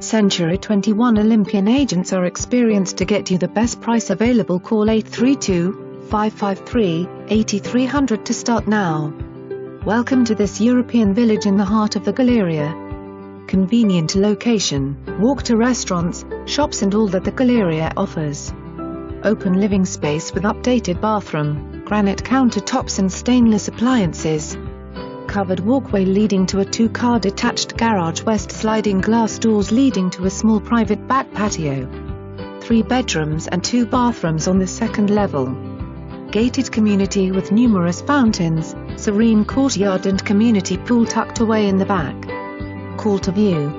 Century 21 Olympian agents are experienced to get you the best price available. Call 832-553-8300 to start now. Welcome to this European village in the heart of the Galleria. Convenient location, walk to restaurants, shops and all that the Galleria offers. Open living space with updated bathroom, granite countertops and stainless appliances. Covered walkway leading to a 2-car detached garage. West sliding glass doors leading to a small private back patio. 3 bedrooms and 2 bathrooms on the second level. Gated community with numerous fountains, serene courtyard and community pool tucked away in the back. Call to view.